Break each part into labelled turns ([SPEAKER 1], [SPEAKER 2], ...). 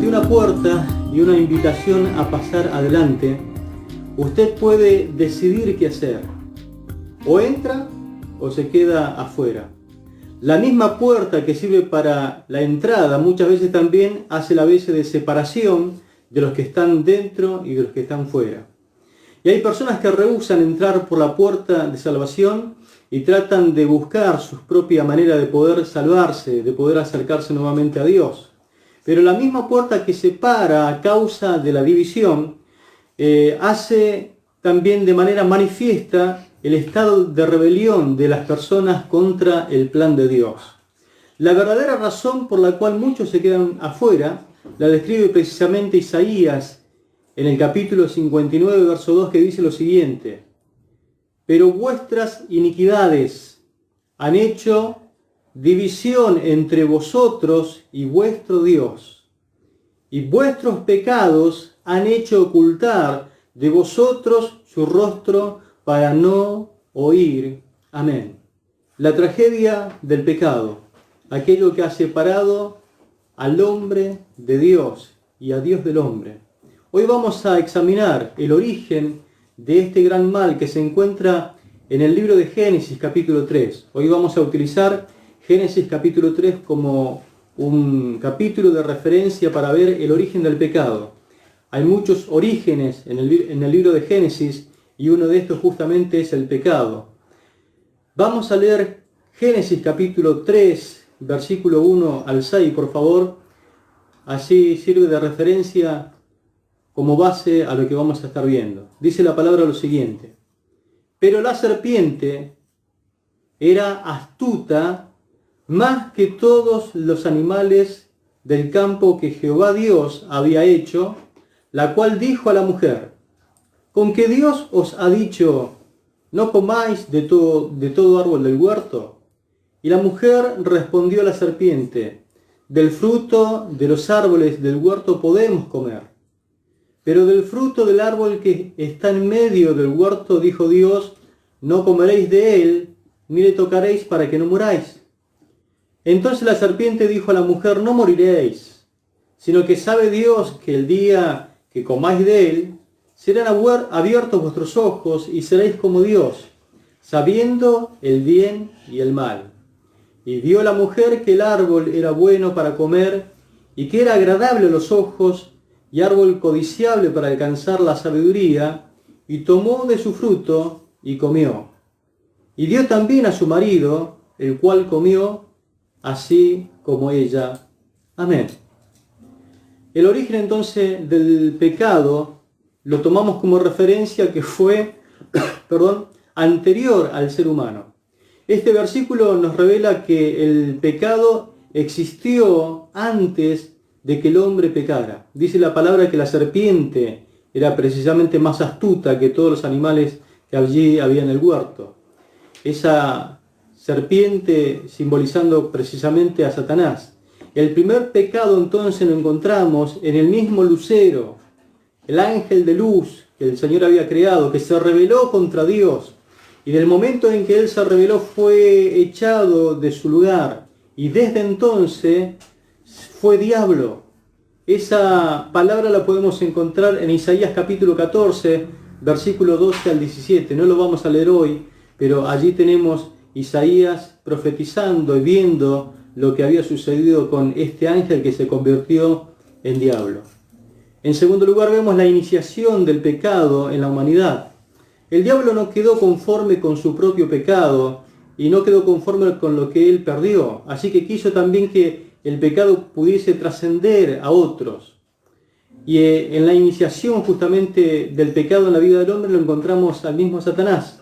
[SPEAKER 1] Ante una puerta y una invitación a pasar adelante, usted puede decidir qué hacer. O entra o se queda afuera. La misma puerta que sirve para la entrada muchas veces también hace la veces de separación de los que están dentro y de los que están fuera. Y hay personas que rehúsan entrar por la puerta de salvación y tratan de buscar su propia manera de poder salvarse, de poder acercarse nuevamente a Dios. Pero la misma puerta que separa a causa de la división hace también de manera manifiesta el estado de rebelión de las personas contra el plan de Dios. La verdadera razón por la cual muchos se quedan afuera la describe precisamente Isaías en el capítulo 59, verso 2, que dice lo siguiente: pero vuestras iniquidades han hecho división entre vosotros y vuestro Dios, y vuestros pecados han hecho ocultar de vosotros su rostro para no oír. Amén. La tragedia del pecado, aquello que ha separado al hombre de Dios y a Dios del hombre. Hoy vamos a examinar el origen de este gran mal que se encuentra en el libro de Génesis capítulo 3. Hoy vamos a utilizar Génesis capítulo 3 como un capítulo de referencia para ver el origen del pecado. Hay muchos orígenes en el libro de Génesis y uno de estos justamente es el pecado. Vamos a leer Génesis capítulo 3, versículo 1 al 6, por favor. Así sirve de referencia como base a lo que vamos a estar viendo. Dice la palabra lo siguiente: pero la serpiente era astuta más que todos los animales del campo que Jehová Dios había hecho, la cual dijo a la mujer: ¿con qué Dios os ha dicho, no comáis de todo árbol del huerto? Y la mujer respondió a la serpiente: del fruto de los árboles del huerto podemos comer, pero del fruto del árbol que está en medio del huerto dijo Dios, no comeréis de él, ni le tocaréis para que no muráis. Entonces la serpiente dijo a la mujer: no moriréis, sino que sabe Dios que el día que comáis de él, serán abiertos vuestros ojos y seréis como Dios, sabiendo el bien y el mal. Y vio la mujer que el árbol era bueno para comer y que era agradable a los ojos y árbol codiciable para alcanzar la sabiduría, y tomó de su fruto y comió. Y dio también a su marido, el cual comió, así como ella. Amén. El origen entonces del pecado lo tomamos como referencia que fue anterior al ser humano. Este versículo nos revela que el pecado existió antes de que el hombre pecara. Dice la palabra que la serpiente era precisamente más astuta que todos los animales que allí había en el huerto. Esa serpiente simbolizando precisamente a Satanás. El primer pecado entonces lo encontramos en el mismo lucero, el ángel de luz que el Señor había creado, que se rebeló contra Dios. Y del momento en que él se rebeló fue echado de su lugar. Y desde entonces fue diablo. Esa palabra la podemos encontrar en Isaías capítulo 14, versículo 12 al 17. No lo vamos a leer hoy, pero allí tenemos Isaías profetizando y viendo lo que había sucedido con este ángel que se convirtió en diablo. En segundo lugar, vemos la iniciación del pecado en la humanidad. El diablo no quedó conforme con su propio pecado y no quedó conforme con lo que él perdió. Así que quiso también que el pecado pudiese trascender a otros. Y en la iniciación justamente del pecado en la vida del hombre lo encontramos al mismo Satanás.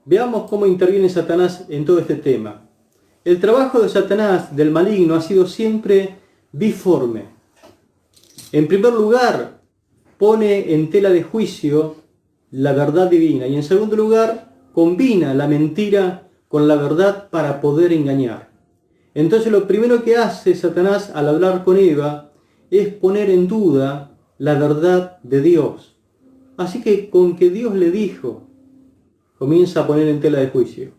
[SPEAKER 1] Veamos cómo interviene Satanás en todo este tema. El trabajo de Satanás, del maligno, ha sido siempre biforme. En primer lugar, pone en tela de juicio la verdad divina. Y en segundo lugar, combina la mentira con la verdad para poder engañar. Entonces lo primero que hace Satanás al hablar con Eva es poner en duda la verdad de Dios. Así que con que Dios le dijo, comienza a poner en tela de juicio.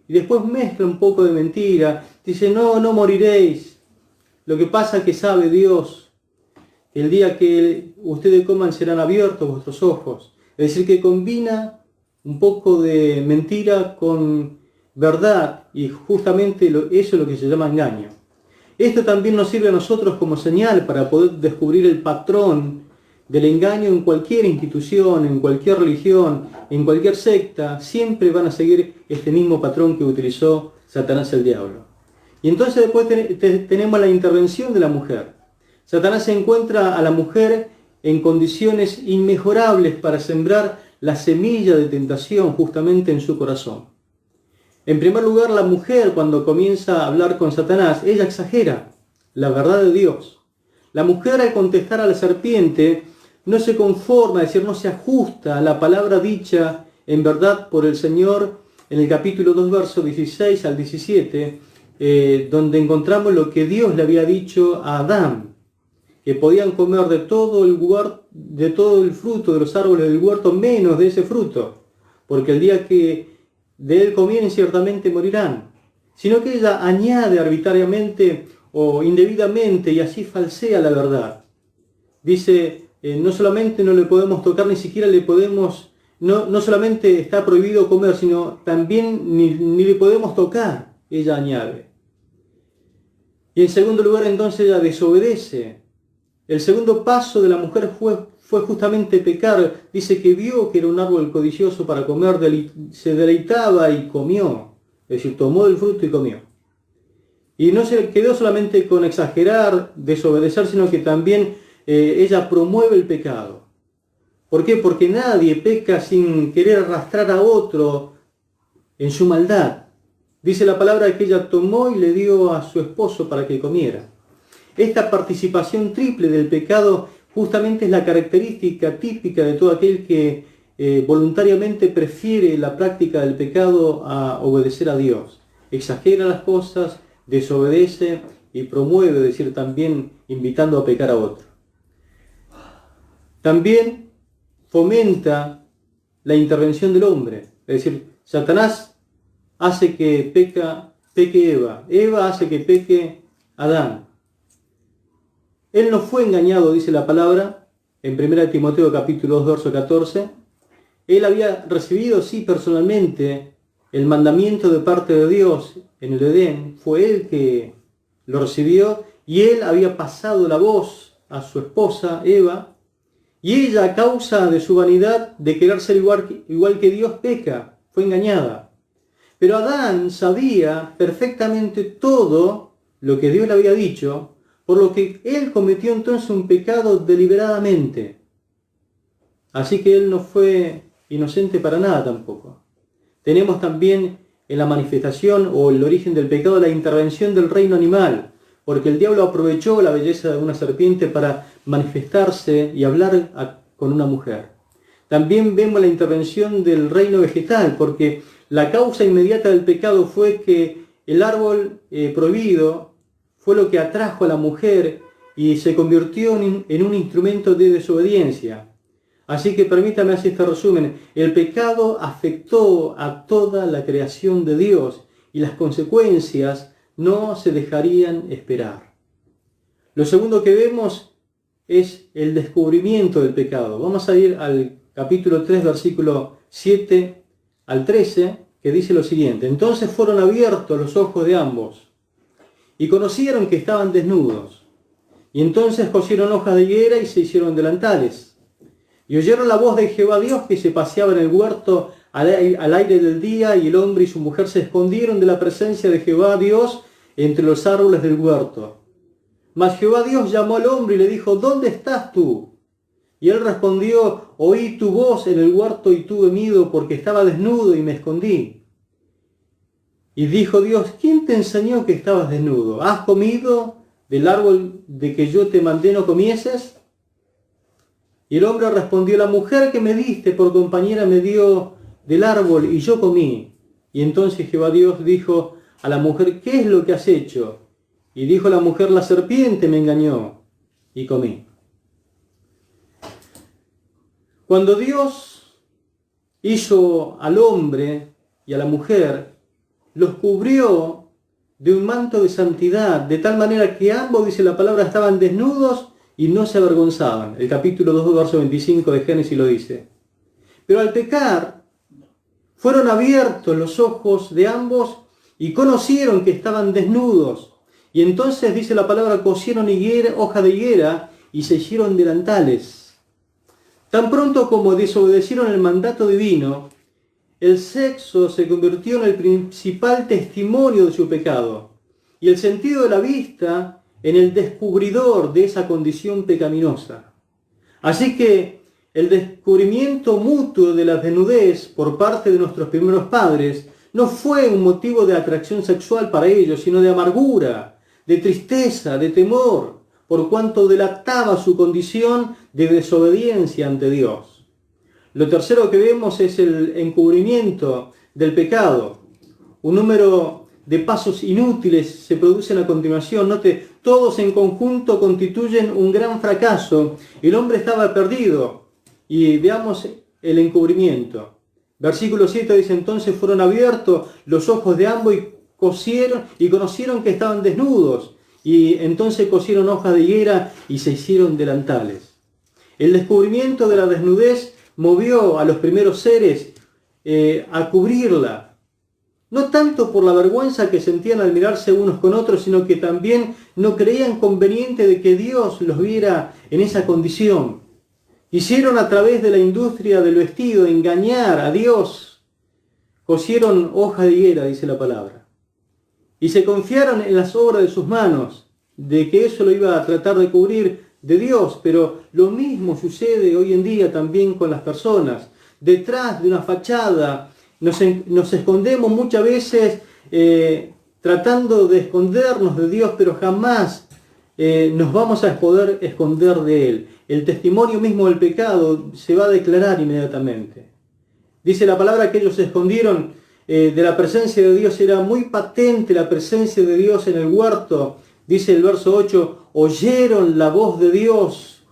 [SPEAKER 1] Y después mezcla un poco de mentira. Dice, no moriréis. Lo que pasa es que sabe Dios el día que ustedes coman serán abiertos vuestros ojos. Es decir, que combina un poco de mentira con verdad, y justamente eso es lo que se llama engaño. Esto también nos sirve a nosotros como señal para poder descubrir el patrón del engaño en cualquier institución, en cualquier religión, en cualquier secta. Siempre van a seguir este mismo patrón que utilizó Satanás el diablo. Y entonces después tenemos la intervención de la mujer. Satanás encuentra a la mujer en condiciones inmejorables para sembrar la semilla de tentación justamente en su corazón. En primer lugar, la mujer, cuando comienza a hablar con Satanás, ella exagera la verdad de Dios. La mujer, al contestar a la serpiente, no se conforma, es decir, no se ajusta a la palabra dicha en verdad por el Señor en el capítulo 2, versos 16 al 17, donde encontramos lo que Dios le había dicho a Adán, que podían comer de todo el fruto de los árboles del huerto, menos de ese fruto, porque el día que de él comieren ciertamente morirán. Sino que ella añade arbitrariamente o indebidamente y así falsea la verdad. Dice, no solamente no le podemos tocar, ni siquiera le podemos, no solamente está prohibido comer, sino también ni le podemos tocar, ella añade. Y en segundo lugar, entonces ella desobedece. El segundo paso de la mujer fue justamente pecar. Dice que vio que era un árbol codicioso para comer, se deleitaba y comió. Es decir, tomó el fruto y comió. Y no se quedó solamente con exagerar, desobedecer, sino que también ella promueve el pecado. ¿Por qué? Porque nadie peca sin querer arrastrar a otro en su maldad. Dice la palabra que ella tomó y le dio a su esposo para que comiera. Esta participación triple del pecado justamente es la característica típica de todo aquel que voluntariamente prefiere la práctica del pecado a obedecer a Dios. Exagera las cosas, desobedece y promueve, es decir, también invitando a pecar a otro. También fomenta la intervención del hombre. Es decir, Satanás hace que peque Eva. Eva hace que peque Adán. Él no fue engañado, dice la palabra, en 1 Timoteo capítulo 2, verso 14. Él había recibido, sí, personalmente, el mandamiento de parte de Dios en el Edén. Fue él que lo recibió y él había pasado la voz a su esposa, Eva, y ella, a causa de su vanidad de querer ser igual que Dios, peca, fue engañada. Pero Adán sabía perfectamente todo lo que Dios le había dicho, por lo que él cometió entonces un pecado deliberadamente. Así que él no fue inocente para nada tampoco. Tenemos también en la manifestación o el origen del pecado la intervención del reino animal, porque el diablo aprovechó la belleza de una serpiente para manifestarse y hablar con una mujer. También vemos la intervención del reino vegetal, porque la causa inmediata del pecado fue que el árbol prohibido fue lo que atrajo a la mujer y se convirtió en un instrumento de desobediencia. Así que permítame hacer este resumen. El pecado afectó a toda la creación de Dios y las consecuencias no se dejarían esperar. Lo segundo que vemos es el descubrimiento del pecado. Vamos a ir al capítulo 3, versículo 7 al 13, que dice lo siguiente. Entonces fueron abiertos los ojos de ambos y conocieron que estaban desnudos. Y entonces cosieron hojas de higuera y se hicieron delantales. Y oyeron la voz de Jehová Dios que se paseaba en el huerto al aire del día, y el hombre y su mujer se escondieron de la presencia de Jehová Dios entre los árboles del huerto. Mas Jehová Dios llamó al hombre y le dijo, ¿dónde estás tú? Y él respondió, oí tu voz en el huerto y tuve miedo porque estaba desnudo y me escondí. Y dijo Dios, ¿quién te enseñó que estabas desnudo? ¿Has comido del árbol de que yo te mandé no comieses? Y el hombre respondió, la mujer que me diste por compañera me dio del árbol y yo comí. Y entonces Jehová Dios dijo a la mujer, ¿qué es lo que has hecho? Y dijo la mujer, la serpiente me engañó y comí. Cuando Dios hizo al hombre y a la mujer, los cubrió de un manto de santidad, de tal manera que ambos, dice la palabra, estaban desnudos y no se avergonzaban. El capítulo 2, verso 25 de Génesis lo dice. Pero al pecar, fueron abiertos los ojos de ambos y conocieron que estaban desnudos. Y entonces, dice la palabra, cosieron hoja de higuera y se hicieron delantales. Tan pronto como desobedecieron el mandato divino, el sexo se convirtió en el principal testimonio de su pecado y el sentido de la vista en el descubridor de esa condición pecaminosa. Así que el descubrimiento mutuo de la desnudez por parte de nuestros primeros padres no fue un motivo de atracción sexual para ellos, sino de amargura, de tristeza, de temor, por cuanto delataba su condición de desobediencia ante Dios. Lo tercero que vemos es el encubrimiento del pecado. Un número de pasos inútiles se producen a continuación. Note, todos en conjunto constituyen un gran fracaso. El hombre estaba perdido. Y veamos el encubrimiento. Versículo 7 dice, entonces fueron abiertos los ojos de ambos y conocieron que estaban desnudos. Y entonces cosieron hojas de higuera y se hicieron delantales. El descubrimiento de la desnudez movió a los primeros seres a cubrirla. No tanto por la vergüenza que sentían al mirarse unos con otros, sino que también no creían conveniente de que Dios los viera en esa condición. Hicieron a través de la industria del vestido engañar a Dios. Cosieron hoja de higuera, dice la palabra. Y se confiaron en las obras de sus manos, de que eso lo iba a tratar de cubrir de Dios. Pero lo mismo sucede hoy en día también con las personas. Detrás de una fachada nos escondemos muchas veces tratando de escondernos de Dios, pero jamás nos vamos a poder esconder de Él. El testimonio mismo del pecado se va a declarar inmediatamente. Dice la palabra que ellos se escondieron de la presencia de Dios. Era muy patente la presencia de Dios en el huerto. Dice el verso 8, oyeron la voz de Dios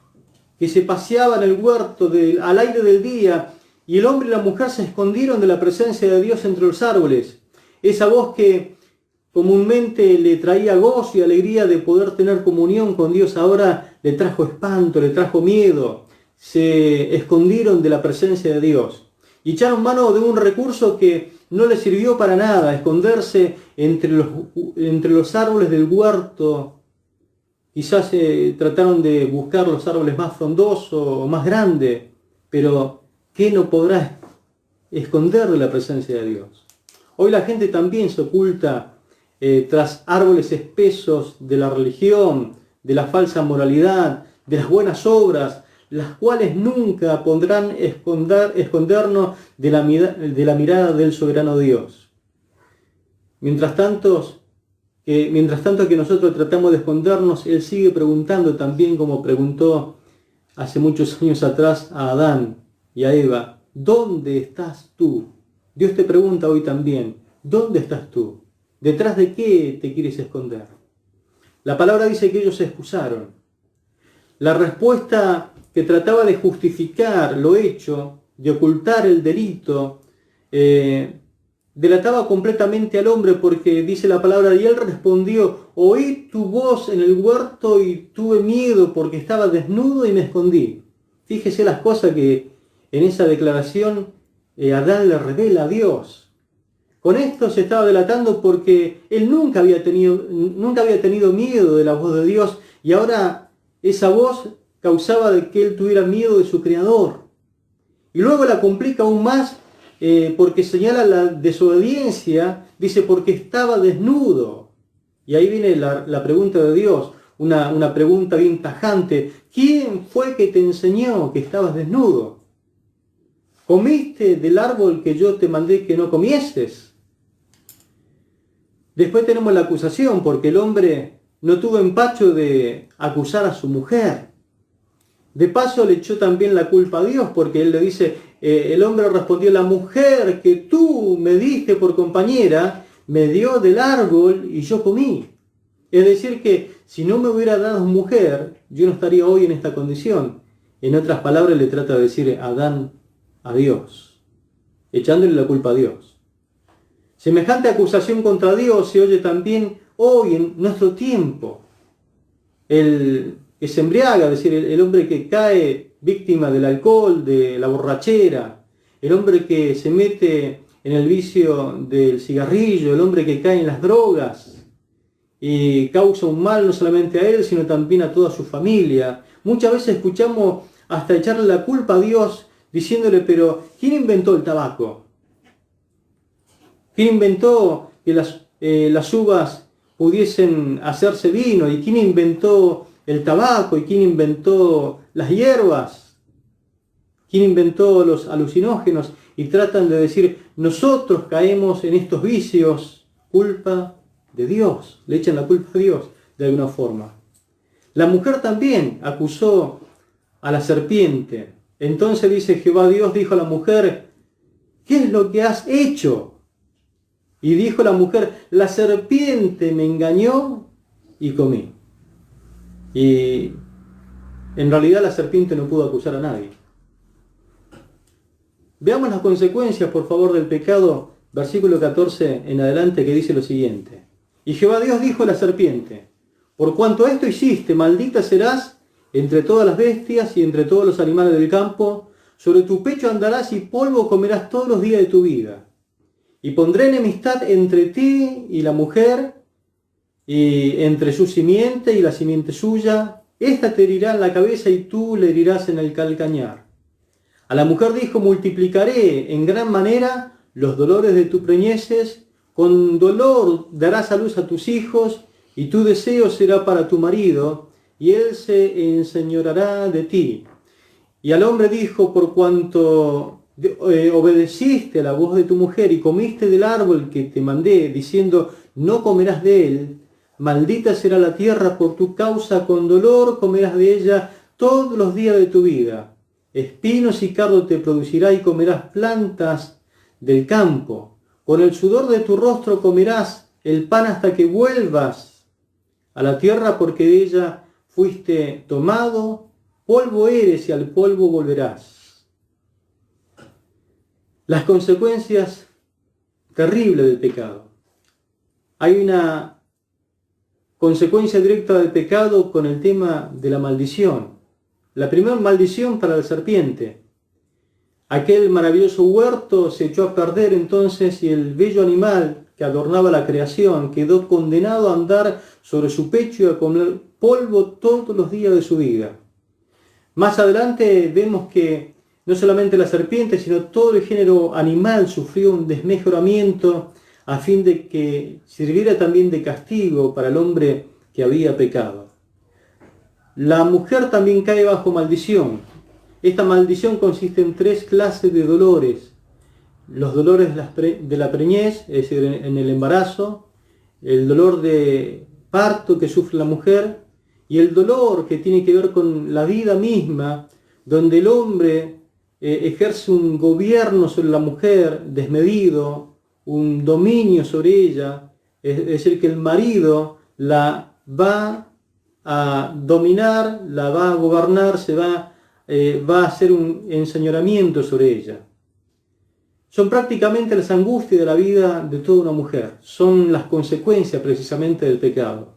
[SPEAKER 1] que se paseaba en el huerto al aire del día, y el hombre y la mujer se escondieron de la presencia de Dios entre los árboles. Esa voz que comúnmente le traía gozo y alegría de poder tener comunión con Dios, ahora le trajo espanto, le trajo miedo. Se escondieron de la presencia de Dios y echaron mano de un recurso que no les sirvió para nada, esconderse entre los árboles del huerto. Quizás trataron de buscar los árboles más frondosos o más grandes, pero ¿qué no podrá esconder de la presencia de Dios? Hoy la gente también se oculta tras árboles espesos de la religión, de la falsa moralidad, de las buenas obras, las cuales nunca podrán escondernos de la mirada del soberano Dios. Mientras tanto que nosotros tratamos de escondernos, Él sigue preguntando también, como preguntó hace muchos años atrás a Adán y a Eva, ¿dónde estás tú? Dios te pregunta hoy también, ¿dónde estás tú? ¿Detrás de qué te quieres esconder? La palabra dice que ellos se excusaron. La respuesta que trataba de justificar lo hecho, de ocultar el delito, delataba completamente al hombre, porque dice la palabra, y él respondió, oí tu voz en el huerto y tuve miedo porque estaba desnudo y me escondí. Fíjese las cosas que en esa declaración Adán le revela a Dios. Con esto se estaba delatando porque él nunca había tenido miedo de la voz de Dios, y ahora esa voz causaba de que él tuviera miedo de su Creador. Y luego la complica aún más porque señala la desobediencia, dice porque estaba desnudo. Y ahí viene la pregunta de Dios, una pregunta bien tajante. ¿Quién fue que te enseñó que estabas desnudo? ¿Comiste del árbol que yo te mandé que no comieses? Después tenemos la acusación, porque el hombre no tuvo empacho de acusar a su mujer. De paso le echó también la culpa a Dios, porque él le dice, el hombre respondió, la mujer que tú me diste por compañera, me dio del árbol y yo comí. Es decir que si no me hubiera dado mujer, yo no estaría hoy en esta condición. En otras palabras le trata de decir Adán a Dios, echándole la culpa a Dios. Semejante acusación contra Dios se oye también hoy en nuestro tiempo. El que se embriaga, es decir, el hombre que cae víctima del alcohol, de la borrachera, el hombre que se mete en el vicio del cigarrillo, el hombre que cae en las drogas y causa un mal no solamente a él, sino también a toda su familia. Muchas veces escuchamos hasta echarle la culpa a Dios diciéndole, pero ¿quién inventó el tabaco? ¿Quién inventó que las uvas pudiesen hacerse vino? ¿Y quién inventó el tabaco? ¿Y quién inventó las hierbas? ¿Quién inventó los alucinógenos? Y tratan de decir, nosotros caemos en estos vicios, culpa de Dios. Le echan la culpa a Dios de alguna forma. La mujer también acusó a la serpiente. Entonces dice Jehová Dios, dijo a la mujer, ¿qué es lo que has hecho? Y dijo la mujer, la serpiente me engañó y comí. Y en realidad la serpiente no pudo acusar a nadie. Veamos las consecuencias, por favor, del pecado, versículo 14 en adelante, que dice lo siguiente. Y Jehová Dios dijo a la serpiente, por cuanto esto hiciste, maldita serás entre todas las bestias y entre todos los animales del campo, sobre tu pecho andarás y polvo comerás todos los días de tu vida. Y pondré enemistad entre ti y la mujer, y entre su simiente y la simiente suya. Esta te herirá en la cabeza y tú le herirás en el calcañar. A la mujer dijo, multiplicaré en gran manera los dolores de tus preñeces, con dolor darás a luz a tus hijos, y tu deseo será para tu marido, y él se enseñoreará de ti. Y al hombre dijo, por cuanto obedeciste a la voz de tu mujer y comiste del árbol que te mandé, diciendo, no comerás de él, maldita será la tierra por tu causa, con dolor comerás de ella todos los días de tu vida. Espinos y cardo te producirá y comerás plantas del campo. Con el sudor de tu rostro comerás el pan hasta que vuelvas a la tierra, porque de ella fuiste tomado, polvo eres y al polvo volverás. Las consecuencias terribles del pecado. Hay una consecuencia directa del pecado con el tema de la maldición. La primera maldición para la serpiente. Aquel maravilloso huerto se echó a perder entonces y el bello animal que adornaba la creación quedó condenado a andar sobre su pecho y a comer polvo todos los días de su vida. Más adelante vemos que no solamente la serpiente, sino todo el género animal sufrió un desmejoramiento a fin de que sirviera también de castigo para el hombre que había pecado. La mujer también cae bajo maldición. Esta maldición consiste en 3 clases de dolores. Los dolores de la preñez, es decir, en el embarazo, el dolor de parto que sufre la mujer y el dolor que tiene que ver con la vida misma, donde el hombre ejerce un gobierno sobre la mujer desmedido, un dominio sobre ella, es decir, que el marido la va a dominar, la va a gobernar, va a hacer un enseñoramiento sobre ella. Son prácticamente las angustias de la vida de toda una mujer, son las consecuencias precisamente del pecado.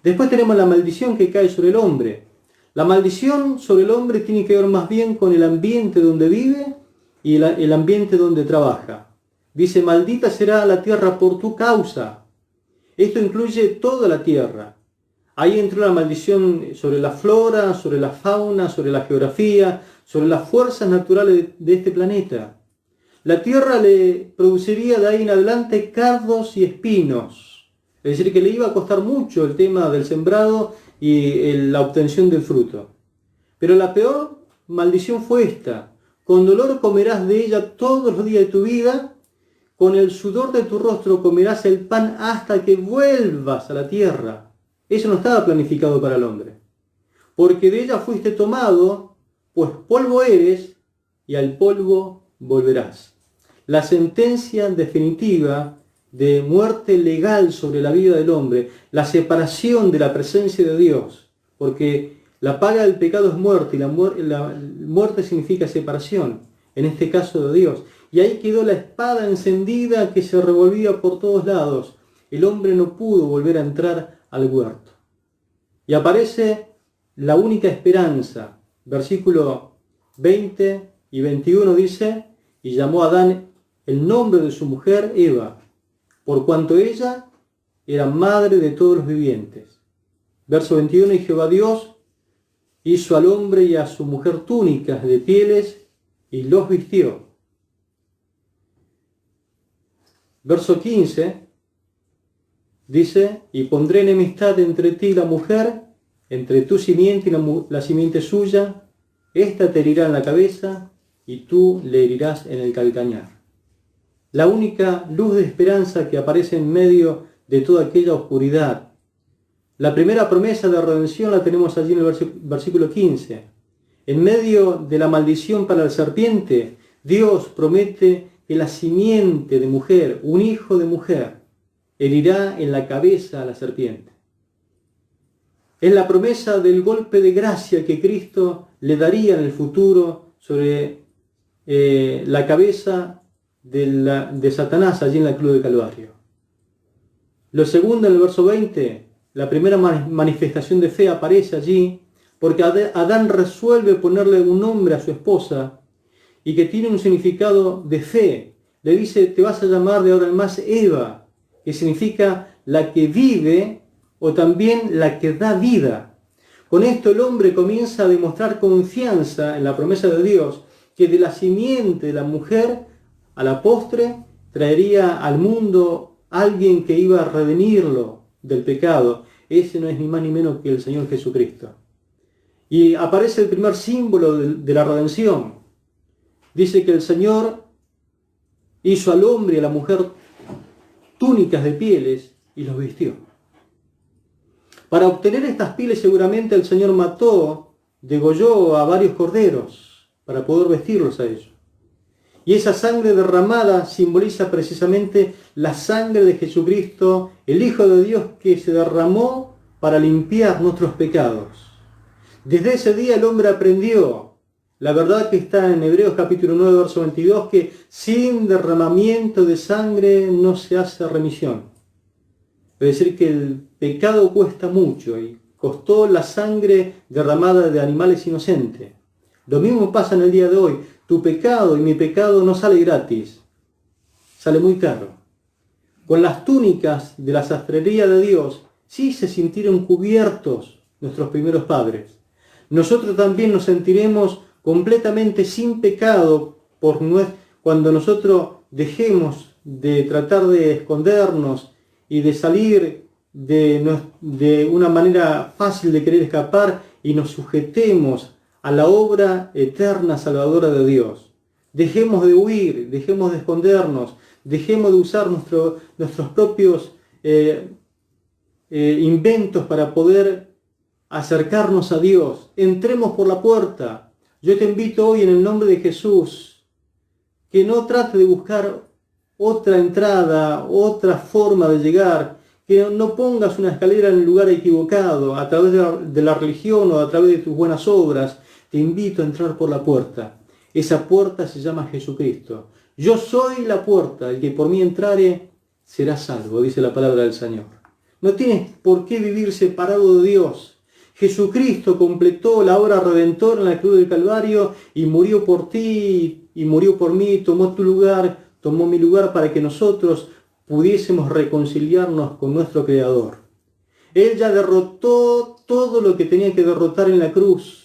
[SPEAKER 1] Después tenemos la maldición que cae sobre el hombre. La maldición sobre el hombre tiene que ver más bien con el ambiente donde vive y el ambiente donde trabaja. Dice, maldita será la tierra por tu causa. Esto incluye toda la tierra. Ahí entró la maldición sobre la flora, sobre la fauna, sobre la geografía, sobre las fuerzas naturales de este planeta. La tierra le produciría de ahí en adelante cardos y espinos. Es decir, que le iba a costar mucho el tema del sembrado y la obtención del fruto. Pero la peor maldición fue esta. Con dolor comerás de ella todos los días de tu vida, con el sudor de tu rostro comerás el pan hasta que vuelvas a la tierra. Eso no estaba planificado para el hombre. Porque de ella fuiste tomado, pues polvo eres y al polvo volverás. La sentencia definitiva de muerte legal sobre la vida del hombre, la separación de la presencia de Dios, porque la paga del pecado es muerte y la muerte significa separación, en este caso de Dios. Y ahí quedó la espada encendida que se revolvía por todos lados. El hombre no pudo volver a entrar al huerto. Y aparece la única esperanza. Versículo 20 y 21 dice, y llamó a Adán el nombre de su mujer Eva, por cuanto ella era madre de todos los vivientes. Verso 21, y Jehová Dios hizo al hombre y a su mujer túnicas de pieles y los vistió. Verso 15 dice, y pondré enemistad entre ti y la mujer, entre tu simiente y la simiente suya, ésta te herirá en la cabeza y tú le herirás en el calcañar. La única luz de esperanza que aparece en medio de toda aquella oscuridad. La primera promesa de redención la tenemos allí en el versículo 15. En medio de la maldición para la serpiente, Dios promete que la simiente de mujer, un hijo de mujer, herirá en la cabeza a la serpiente. Es la promesa del golpe de gracia que Cristo le daría en el futuro sobre la cabeza de Satanás allí en la cruz del Calvario. Lo segundo, en el verso 20, la primera manifestación de fe aparece allí porque Adán resuelve ponerle un nombre a su esposa y que tiene un significado de fe. Le dice, te vas a llamar de ahora en más Eva, que significa la que vive o también la que da vida. Con esto el hombre comienza a demostrar confianza en la promesa de Dios, que de la simiente de la mujer a la postre traería al mundo alguien que iba a redimirlo del pecado. Ese no es ni más ni menos que el Señor Jesucristo. Y aparece el primer símbolo de la redención. Dice que el Señor hizo al hombre y a la mujer túnicas de pieles y los vistió. Para obtener estas pieles seguramente el Señor degolló a varios corderos para poder vestirlos a ellos. Y esa sangre derramada simboliza precisamente la sangre de Jesucristo, el Hijo de Dios que se derramó para limpiar nuestros pecados. Desde ese día el hombre aprendió la verdad que está en Hebreos capítulo 9, verso 22, que sin derramamiento de sangre no se hace remisión. Es decir, que el pecado cuesta mucho y costó la sangre derramada de animales inocentes. Lo mismo pasa en el día de hoy. Tu pecado y mi pecado no sale gratis, sale muy caro. Con las túnicas de la sastrería de Dios, sí se sintieron cubiertos nuestros primeros padres. Nosotros también nos sentiremos completamente sin pecado cuando nosotros dejemos de tratar de escondernos y de salir de una manera fácil de querer escapar y nos sujetemos a la obra eterna salvadora de Dios. Dejemos de huir, dejemos de escondernos, dejemos de usar nuestros propios inventos para poder acercarnos a Dios. Entremos por la puerta. Yo te invito hoy en el nombre de Jesús que no trate de buscar otra entrada, otra forma de llegar, que no pongas una escalera en el lugar equivocado, a través de la religión o a través de tus buenas obras. Te invito a entrar por la puerta. Esa puerta se llama Jesucristo. Yo soy la puerta, el que por mí entrare será salvo, dice la palabra del Señor. No tienes por qué vivir separado de Dios. Jesucristo completó la obra redentora en la cruz del Calvario y murió por ti y murió por mí, tomó tu lugar, tomó mi lugar para que nosotros pudiésemos reconciliarnos con nuestro Creador. Él ya derrotó todo lo que tenía que derrotar en la cruz.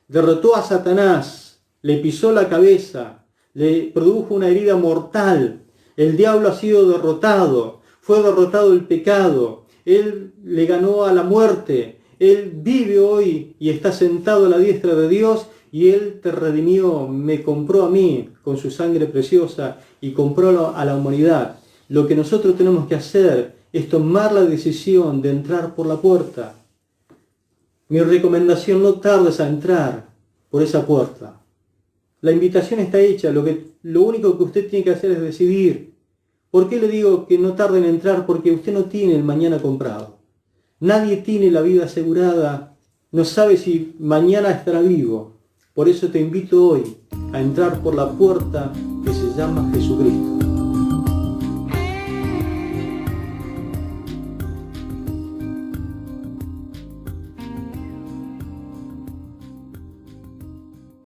[SPEAKER 1] Derrotó a Satanás, le pisó la cabeza, le produjo una herida mortal. El diablo ha sido derrotado, fue derrotado el pecado. Él le ganó a la muerte. Él vive hoy y está sentado a la diestra de Dios y Él te redimió, me compró a mí con su sangre preciosa y compró a la humanidad. Lo que nosotros tenemos que hacer es tomar la decisión de entrar por la puerta. Mi recomendación, no tardes a entrar por esa puerta. La invitación está hecha, lo único que usted tiene que hacer es decidir. ¿Por qué le digo que no tarde en entrar? Porque usted no tiene el mañana comprado. Nadie tiene la vida asegurada, no sabe si mañana estará vivo. Por eso te invito hoy a entrar por la puerta que se llama Jesucristo.